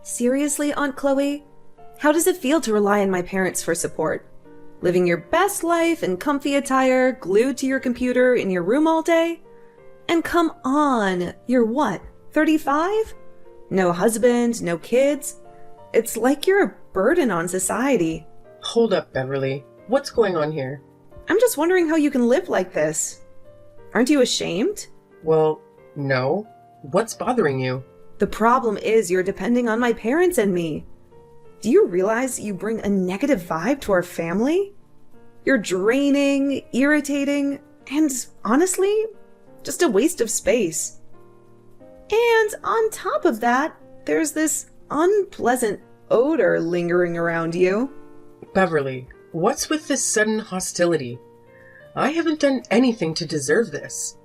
Seriously, Aunt Chloe? How does it feel to rely on my parents for support? Living your best life in comfy attire, glued to your computer in your room all day? And come on, you're what, 35? No husband, no kids? It's like you're a burden on society. Hold up, Beverly. What's going on here? I'm just wondering how you can live like this. Aren't you ashamed? Well, no. What's bothering you? The problem is you're depending on my parents and me. Do you realize you bring a negative vibe to our family? You're draining, irritating, and honestly, just a waste of space. And on top of that, there's this unpleasant odor lingering around you. Beverly, what's with this sudden hostility? I haven't done anything to deserve this.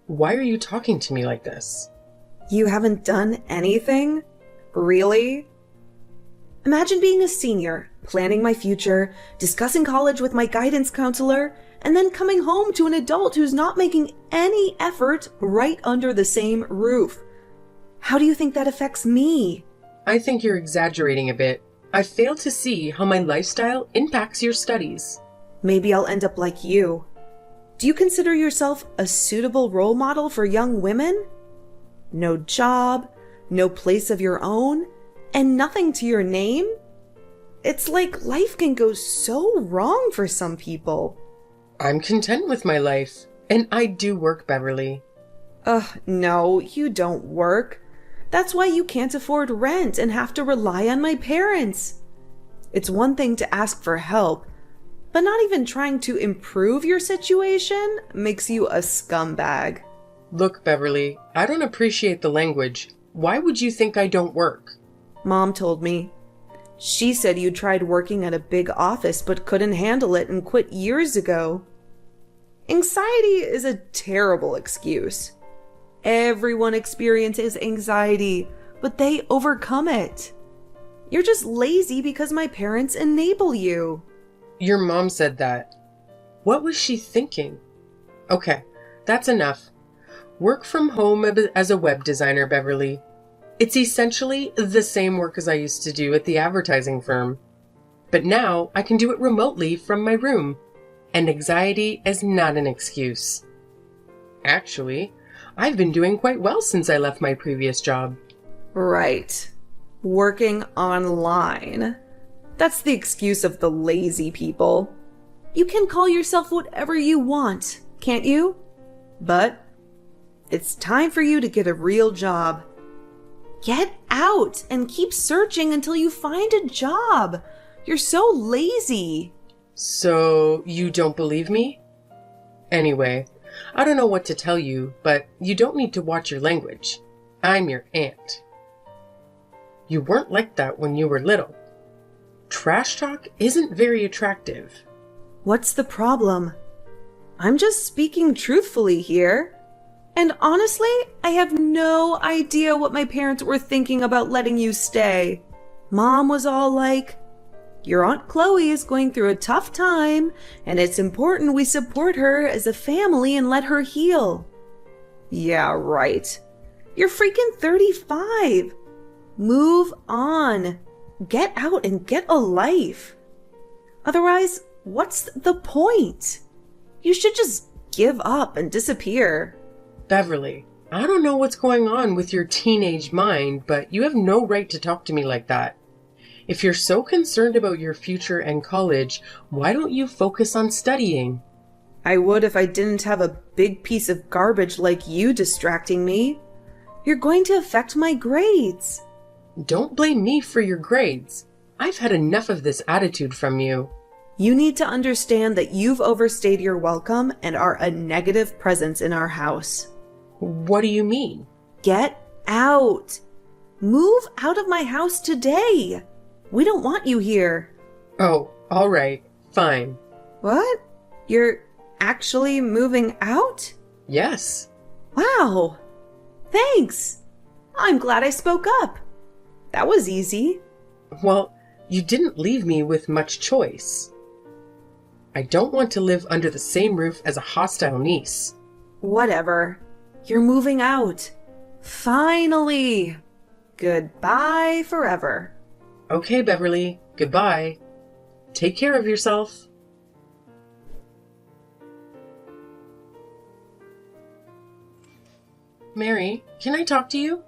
Why are you talking to me like this? You haven't done anything? Really? Imagine being a senior, planning my future, discussing college with my guidance counselor, and then coming home to an adult who's not making any effort right under the same roof. How do you think that affects me? I think you're exaggerating a bit. I fail to see how my lifestyle impacts your studies. Maybe I'll end up like you. Do you consider yourself a suitable role model for young women? No job, no place of your own, and nothing to your name? It's like life can go so wrong for some people. I'm content with my life, and I do work, Beverly. No, you don't work. That's why you can't afford rent and have to rely on my parents. It's one thing to ask for help, but not even trying to improve your situation makes you a scumbag. Look, Beverly, I don't appreciate the language. Why would you think I don't work? Mom told me. She said you tried working at a big office but couldn't handle it and quit years ago. Anxiety is a terrible excuse. Everyone experiences anxiety, but they overcome it. You're just lazy because my parents enable you. Your mom said that. What was she thinking? Okay, that's enough. Work from home as a web designer, Beverly. It's essentially the same work as I used to do at the advertising firm. But now I can do it remotely from my room. And anxiety is not an excuse. Actually, I've been doing quite well since I left my previous job. Right. Working online. That's the excuse of the lazy people. You can call yourself whatever you want, can't you? But it's time for you to get a real job. Get out and keep searching until you find a job. You're so lazy. So, you don't believe me? Anyway, I don't know what to tell you, but you don't need to watch your language. I'm your aunt. You weren't like that when you were little. Trash talk isn't very attractive. What's the problem? I'm just speaking truthfully here. And honestly, I have no idea what my parents were thinking about letting you stay. Mom was all like, your Aunt Chloe is going through a tough time, and it's important we support her as a family and let her heal. Yeah, right. You're freaking 35. Move on. Get out and get a life. Otherwise, what's the point? You should just give up and disappear. Beverly, I don't know what's going on with your teenage mind, but you have no right to talk to me like that. If you're so concerned about your future and college, why don't you focus on studying? I would if I didn't have a big piece of garbage like you distracting me. You're going to affect my grades. Don't blame me for your grades. I've had enough of this attitude from you. You need to understand that you've overstayed your welcome and are a negative presence in our house. What do you mean? Get out. Move out of my house today. We don't want you here. Oh, all right. Fine. What? You're actually moving out? Yes. Wow. Thanks. I'm glad I spoke up. That was easy. Well, you didn't leave me with much choice. I don't want to live under the same roof as a hostile niece. Whatever. You're moving out. Finally. Goodbye forever. Okay, Beverly, goodbye. Take care of yourself. Mary, can I talk to you?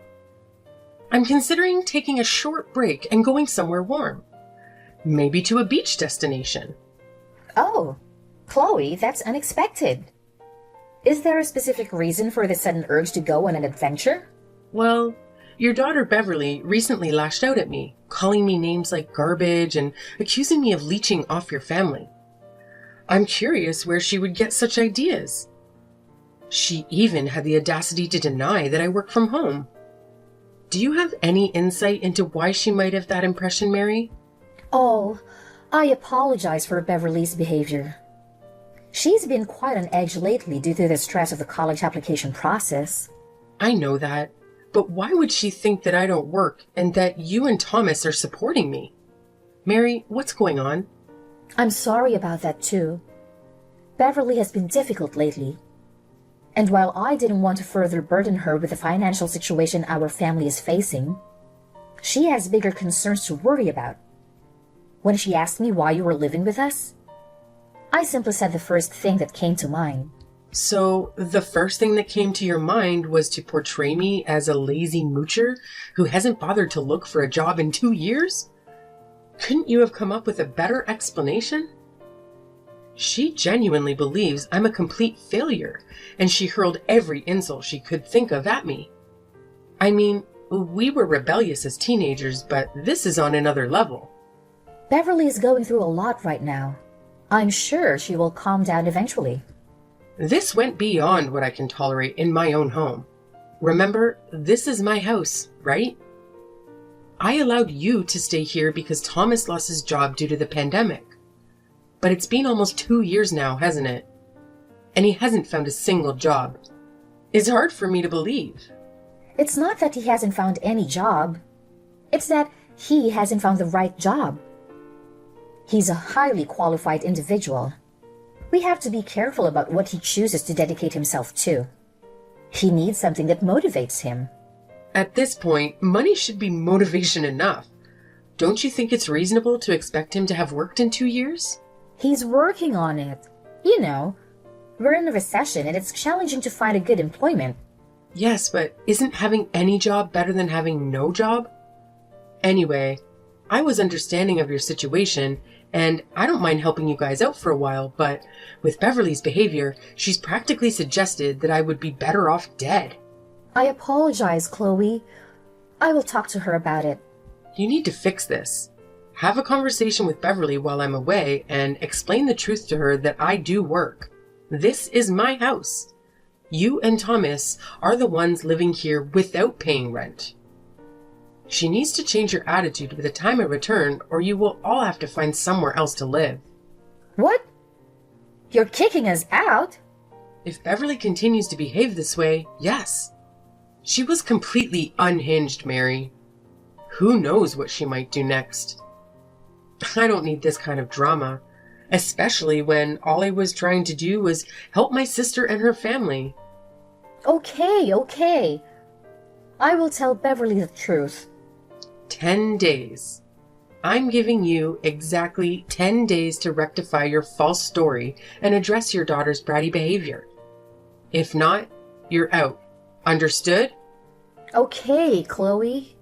I'm considering taking a short break and going somewhere warm. Maybe to a beach destination. Oh, Chloe, that's unexpected. Is there a specific reason for the sudden urge to go on an adventure? Well, your daughter Beverly recently lashed out at me, calling me names like garbage and accusing me of leeching off your family. I'm curious where she would get such ideas. She even had the audacity to deny that I work from home. Do you have any insight into why she might have that impression, Mary? Oh, I apologize for Beverly's behavior. She's been quite on edge lately due to the stress of the college application process. I know that, but why would she think that I don't work and that you and Thomas are supporting me? Mary, what's going on? I'm sorry about that too. Beverly has been difficult lately. And while I didn't want to further burden her with the financial situation our family is facing, she has bigger concerns to worry about. When she asked me why you were living with us, I simply said the first thing that came to mind. So, the first thing that came to your mind was to portray me as a lazy moocher who hasn't bothered to look for a job in 2 years? Couldn't you have come up with a better explanation? She genuinely believes I'm a complete failure, and she hurled every insult she could think of at me. I mean, we were rebellious as teenagers, but this is on another level. Beverly is going through a lot right now. I'm sure she will calm down eventually. This went beyond what I can tolerate in my own home. Remember, this is my house, right? I allowed you to stay here because Thomas lost his job due to the pandemic. But it's been almost 2 years now, hasn't it? And he hasn't found a single job. It's hard for me to believe. It's not that he hasn't found any job. It's that he hasn't found the right job. He's a highly qualified individual. We have to be careful about what he chooses to dedicate himself to. He needs something that motivates him. At this point, money should be motivation enough. Don't you think it's reasonable to expect him to have worked in 2 years? He's working on it. You know, we're in a recession and it's challenging to find a good employment. Yes, but isn't having any job better than having no job? Anyway, I was understanding of your situation, and I don't mind helping you guys out for a while, but with Beverly's behavior, she's practically suggested that I would be better off dead. I apologize, Chloe. I will talk to her about it. You need to fix this. Have a conversation with Beverly while I'm away and explain the truth to her that I do work. This is my house. You and Thomas are the ones living here without paying rent. She needs to change her attitude by the time I return, or you will all have to find somewhere else to live. What? You're kicking us out? If Beverly continues to behave this way, yes. She was completely unhinged, Mary. Who knows what she might do next? I don't need this kind of drama, especially when all I was trying to do was help my sister and her family. Okay. I will tell Beverly the truth. 10 days. I'm giving you exactly 10 days to rectify your false story and address your daughter's bratty behavior. If not, you're out. Understood? Okay, Chloe.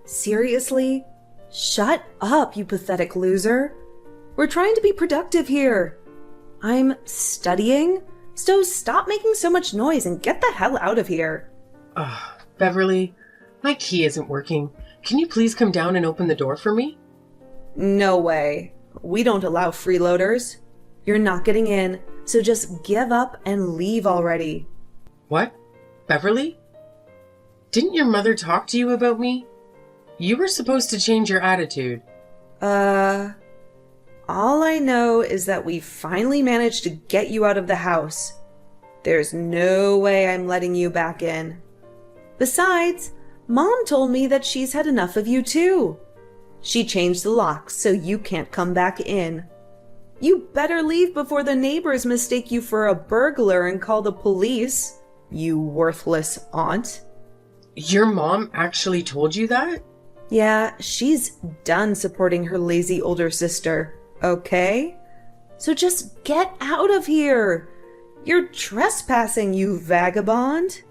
Seriously? Shut up, you pathetic loser. We're trying to be productive here. I'm studying, so stop making so much noise and get the hell out of here. Beverly, my key isn't working. Can you please come down and open the door for me? No way. We don't allow freeloaders. You're not getting in, so just give up and leave already. What? Beverly? Didn't your mother talk to you about me? You were supposed to change your attitude. All I know is that we finally managed to get you out of the house. There's no way I'm letting you back in. Besides, Mom told me that she's had enough of you too. She changed the locks so you can't come back in. You better leave before the neighbors mistake you for a burglar and call the police, you worthless aunt. Your mom actually told you that? Yeah, she's done supporting her lazy older sister, okay? So just get out of here. You're trespassing, you vagabond.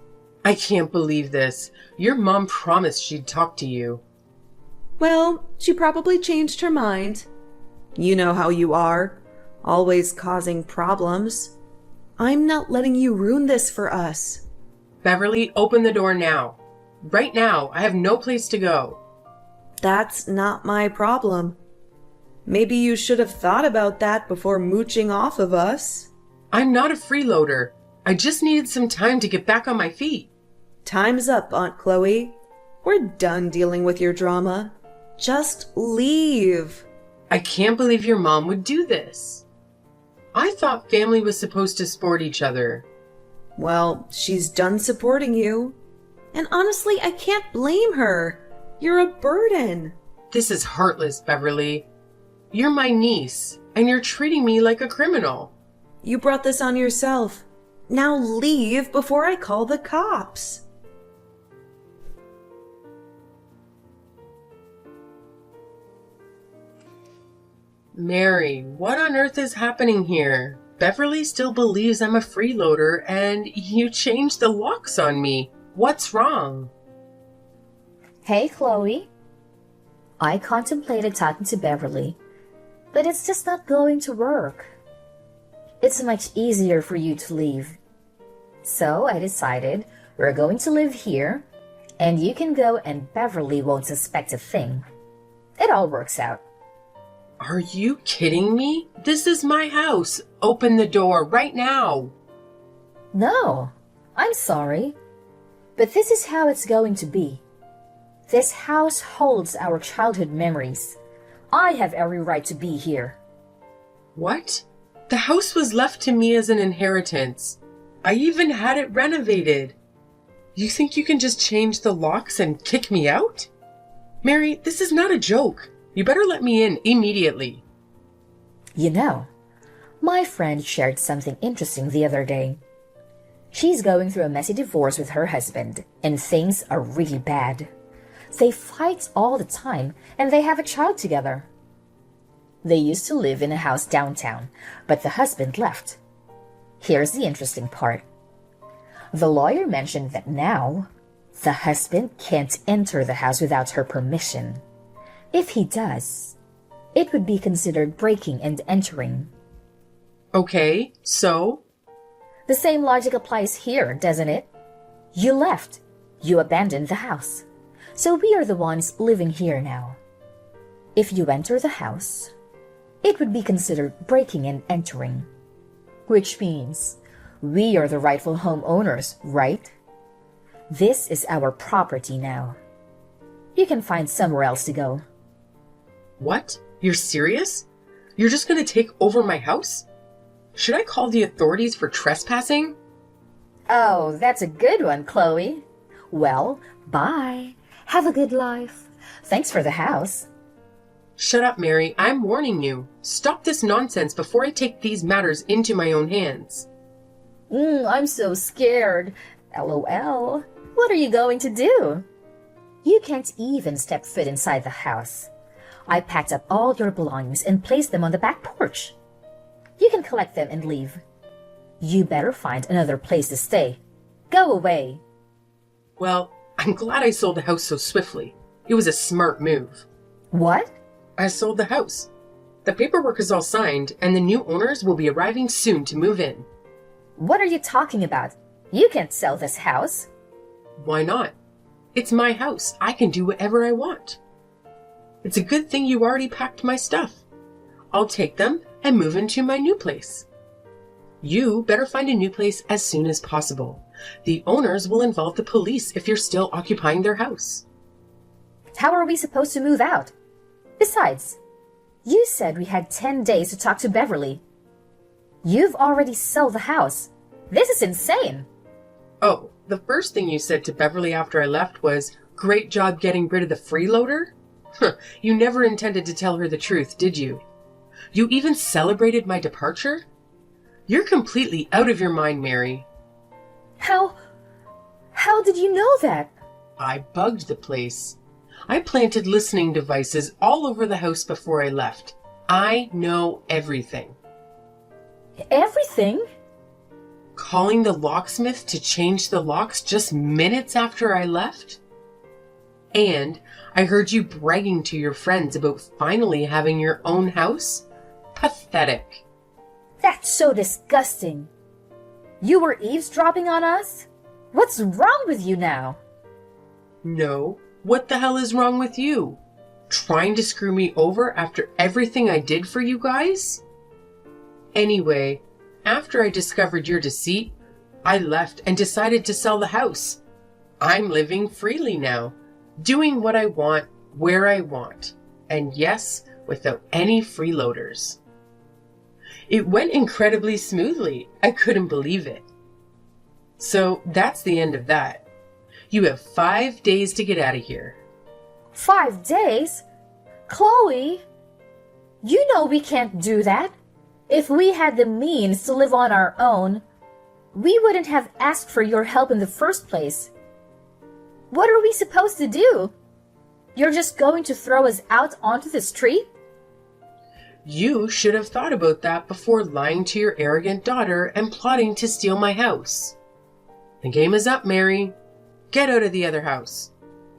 I can't believe this. Your mom promised she'd talk to you. Well, she probably changed her mind. You know how you are, always causing problems. I'm not letting you ruin this for us. Beverly, open the door now. Right now, I have no place to go. That's not my problem. Maybe you should have thought about that before mooching off of us. I'm not a freeloader. I just needed some time to get back on my feet. Time's up, Aunt Chloe. We're done dealing with your drama. Just leave. I can't believe your mom would do this. I thought family was supposed to support each other. Well, she's done supporting you. And honestly, I can't blame her. You're a burden. This is heartless, Beverly. You're my niece, and you're treating me like a criminal. You brought this on yourself. Now leave before I call the cops. Mary, what on earth is happening here? Beverly still believes I'm a freeloader, and you changed the locks on me. What's wrong? Hey, Chloe. I contemplated talking to Beverly, but it's just not going to work. It's much easier for you to leave. So I decided we're going to live here, and you can go and Beverly won't suspect a thing. It all works out. Are you kidding me? This is my house. Open the door right now. No, I'm sorry. But this is how it's going to be. This house holds our childhood memories. I have every right to be here. What? The house was left to me as an inheritance. I even had it renovated. You think you can just change the locks and kick me out? Mary, this is not a joke. You better let me in immediately. You know, my friend shared something interesting the other day. She's going through a messy divorce with her husband, and things are really bad. They fight all the time, and they have a child together. They used to live in a house downtown, but the husband left. Here's the interesting part. The lawyer mentioned that now, the husband can't enter the house without her permission. If he does, it would be considered breaking and entering. Okay, so? The same logic applies here, doesn't it? You left. You abandoned the house. So we are the ones living here now. If you enter the house, it would be considered breaking and entering. Which means we are the rightful homeowners, right? This is our property now. You can find somewhere else to go. What? You're serious? You're just gonna take over my house? Should I call the authorities for trespassing? Oh, that's a good one, Chloe. Well, bye. Have a good life. Thanks for the house. Shut up, Mary. I'm warning you. Stop this nonsense before I take these matters into my own hands. I'm so scared. LOL. What are you going to do? You can't even step foot inside the house. I packed up all your belongings and placed them on the back porch. You can collect them and leave. You better find another place to stay. Go away. Well, I'm glad I sold the house so swiftly. It was a smart move. What? I sold the house. The paperwork is all signed, and the new owners will be arriving soon to move in. What are you talking about? You can't sell this house. Why not? It's my house. I can do whatever I want. It's a good thing you already packed my stuff. I'll take them and move into my new place. You better find a new place as soon as possible. The owners will involve the police if you're still occupying their house. How are we supposed to move out? Besides, you said we had 10 days to talk to Beverly. You've already sold the house. This is insane. Oh, the first thing you said to Beverly after I left was, "Great job getting rid of the freeloader?" You never intended to tell her the truth, did you? You even celebrated my departure? You're completely out of your mind, Mary. How did you know that? I bugged the place. I planted listening devices all over the house before I left. I know everything. Everything? Calling the locksmith to change the locks just minutes after I left? And I heard you bragging to your friends about finally having your own house? Pathetic. That's so disgusting. You were eavesdropping on us? What's wrong with you now? No. What the hell is wrong with you? Trying to screw me over after everything I did for you guys? Anyway, after I discovered your deceit, I left and decided to sell the house. I'm living freely now, doing what I want, where I want, and yes, without any freeloaders. It went incredibly smoothly. I couldn't believe it. So that's the end of that. You have 5 days to get out of here. 5 days? Chloe, you know we can't do that. If we had the means to live on our own, we wouldn't have asked for your help in the first place. What are we supposed to do? You're just going to throw us out onto the street? You should have thought about that before lying to your arrogant daughter and plotting to steal my house. The game is up, Mary. Get out of the other house.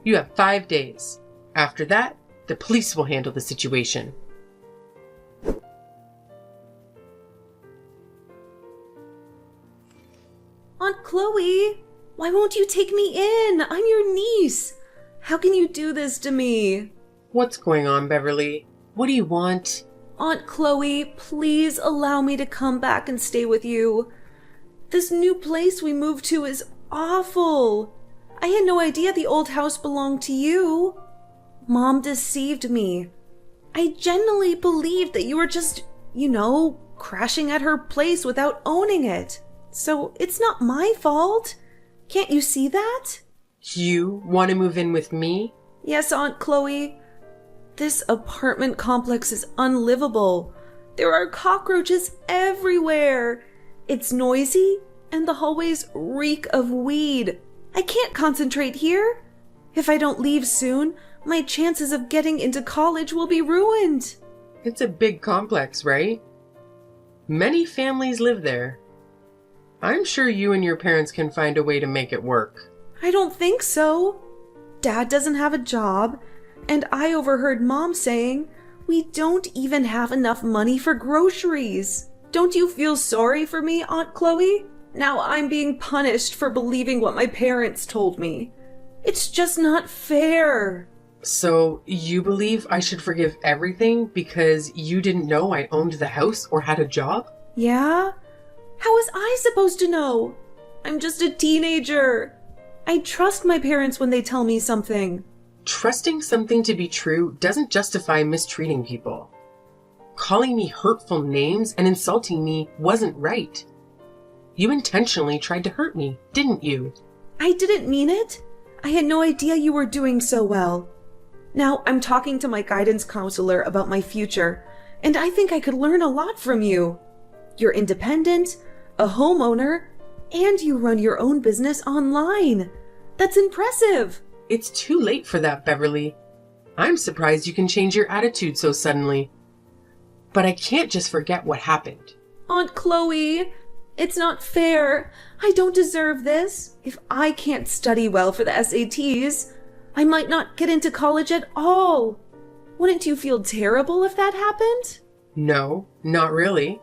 You have 5 days. After that, the police will handle the situation. Aunt Chloe, why won't you take me in? I'm your niece. How can you do this to me? What's going on, Beverly? What do you want? Aunt Chloe, please allow me to come back and stay with you. This new place we moved to is awful. I had no idea the old house belonged to you. Mom deceived me. I genuinely believed that you were just, crashing at her place without owning it. So it's not my fault. Can't you see that? You want to move in with me? Yes, Aunt Chloe. This apartment complex is unlivable. There are cockroaches everywhere. It's noisy, and the hallways reek of weed. I can't concentrate here. If I don't leave soon, my chances of getting into college will be ruined. It's a big complex, right? Many families live there. I'm sure you and your parents can find a way to make it work. I don't think so. Dad doesn't have a job, and I overheard Mom saying, we don't even have enough money for groceries. Don't you feel sorry for me, Aunt Chloe? Now I'm being punished for believing what my parents told me. It's just not fair. So you believe I should forgive everything because you didn't know I owned the house or had a job? Yeah? How was I supposed to know? I'm just a teenager. I trust my parents when they tell me something. Trusting something to be true doesn't justify mistreating people. Calling me hurtful names and insulting me wasn't right. You intentionally tried to hurt me, didn't you? I didn't mean it. I had no idea you were doing so well. Now I'm talking to my guidance counselor about my future, and I think I could learn a lot from you. You're independent, a homeowner, and you run your own business online. That's impressive. It's too late for that, Beverly. I'm surprised you can change your attitude so suddenly. But I can't just forget what happened. Aunt Chloe, it's not fair. I don't deserve this. If I can't study well for the SATs, I might not get into college at all. Wouldn't you feel terrible if that happened? No, not really.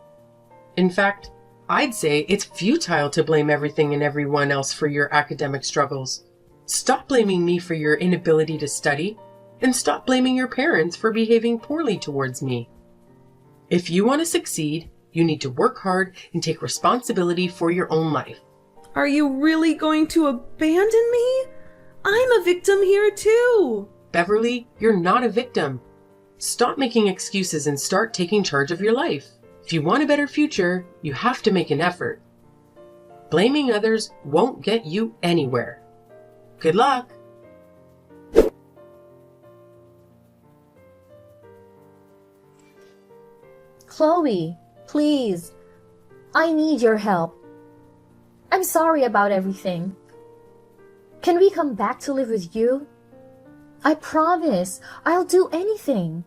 In fact, I'd say it's futile to blame everything and everyone else for your academic struggles. Stop blaming me for your inability to study, and stop blaming your parents for behaving poorly towards me. If you want to succeed, you need to work hard and take responsibility for your own life. Are you really going to abandon me? I'm a victim here too. Beverly, you're not a victim. Stop making excuses and start taking charge of your life. If you want a better future, you have to make an effort. Blaming others won't get you anywhere. Good luck! Chloe, please. I need your help. I'm sorry about everything. Can we come back to live with you? I promise, I'll do anything.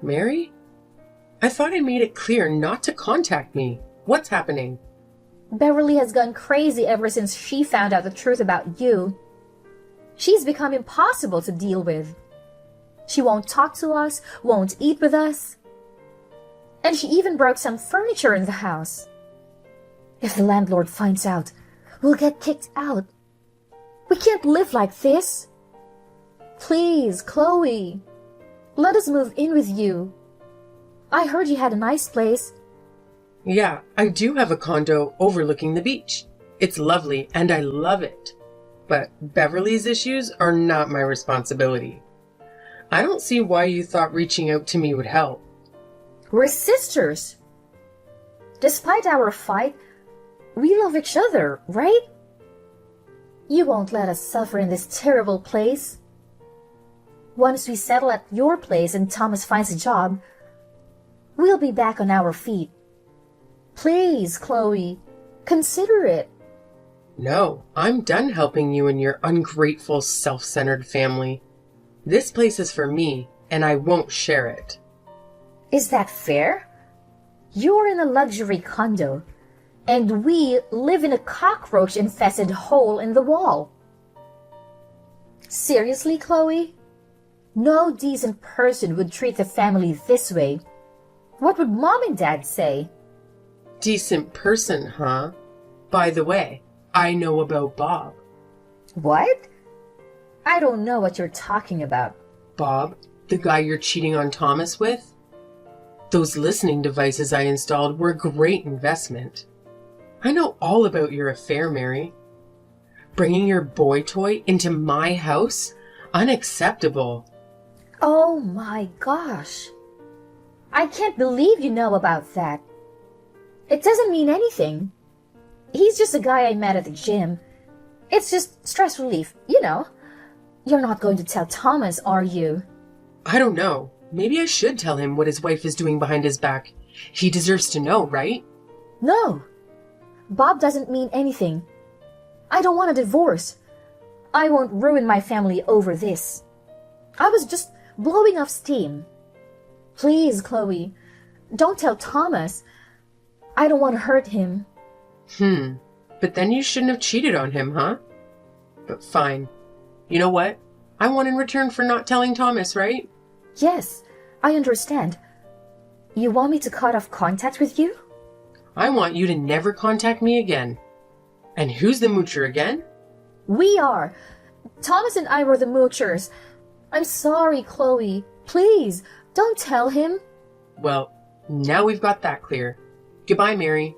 Mary? I thought I made it clear not to contact me. What's happening? Beverly has gone crazy ever since she found out the truth about you. She's become impossible to deal with. She won't talk to us, won't eat with us. And she even broke some furniture in the house. If the landlord finds out, we'll get kicked out. We can't live like this. Please, Chloe, let us move in with you. I heard you had a nice place. Yeah, I do have a condo overlooking the beach. It's lovely and I love it. But Beverly's issues are not my responsibility. I don't see why you thought reaching out to me would help. We're sisters. Despite our fight, we love each other, right? You won't let us suffer in this terrible place. Once we settle at your place and Thomas finds a job, we'll be back on our feet. Please, Chloe, consider it. No, I'm done helping you and your ungrateful, self-centered family. This place is for me, and I won't share it. Is that fair? You're in a luxury condo, and we live in a cockroach-infested hole in the wall. Seriously, Chloe? No decent person would treat the family this way. What would Mom and Dad say? Decent person, huh? By the way, I know about Bob. What? I don't know what you're talking about. Bob, the guy you're cheating on Thomas with? Those listening devices I installed were a great investment. I know all about your affair, Mary. Bringing your boy toy into my house? Unacceptable. Oh my gosh. I can't believe you know about that. It doesn't mean anything. He's just a guy I met at the gym. It's just stress relief, you know. You're not going to tell Thomas, are you? I don't know. Maybe I should tell him what his wife is doing behind his back. He deserves to know, right? No. Bob doesn't mean anything. I don't want a divorce. I won't ruin my family over this. I was just blowing off steam. Please, Chloe, don't tell Thomas. I don't want to hurt him. But then you shouldn't have cheated on him, huh? But fine. You know what? I want in return for not telling Thomas, right? Yes, I understand. You want me to cut off contact with you? I want you to never contact me again. And who's the moocher again? We are. Thomas and I were the moochers. I'm sorry, Chloe. Please, don't tell him. Well, now we've got that clear. Goodbye, Mary.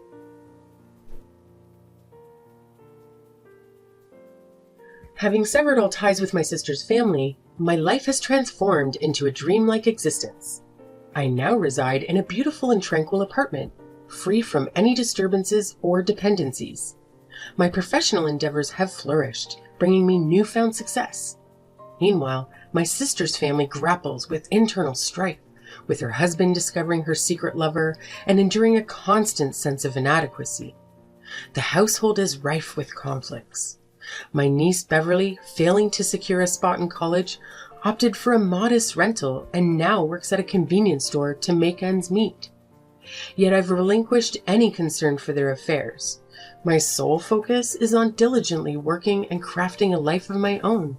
Having severed all ties with my sister's family, my life has transformed into a dreamlike existence. I now reside in a beautiful and tranquil apartment, free from any disturbances or dependencies. My professional endeavors have flourished, bringing me newfound success. Meanwhile, my sister's family grapples with internal strife, with her husband discovering her secret lover and enduring a constant sense of inadequacy. The household is rife with conflicts. My niece Beverly, failing to secure a spot in college, opted for a modest rental and now works at a convenience store to make ends meet. Yet I've relinquished any concern for their affairs. My sole focus is on diligently working and crafting a life of my own.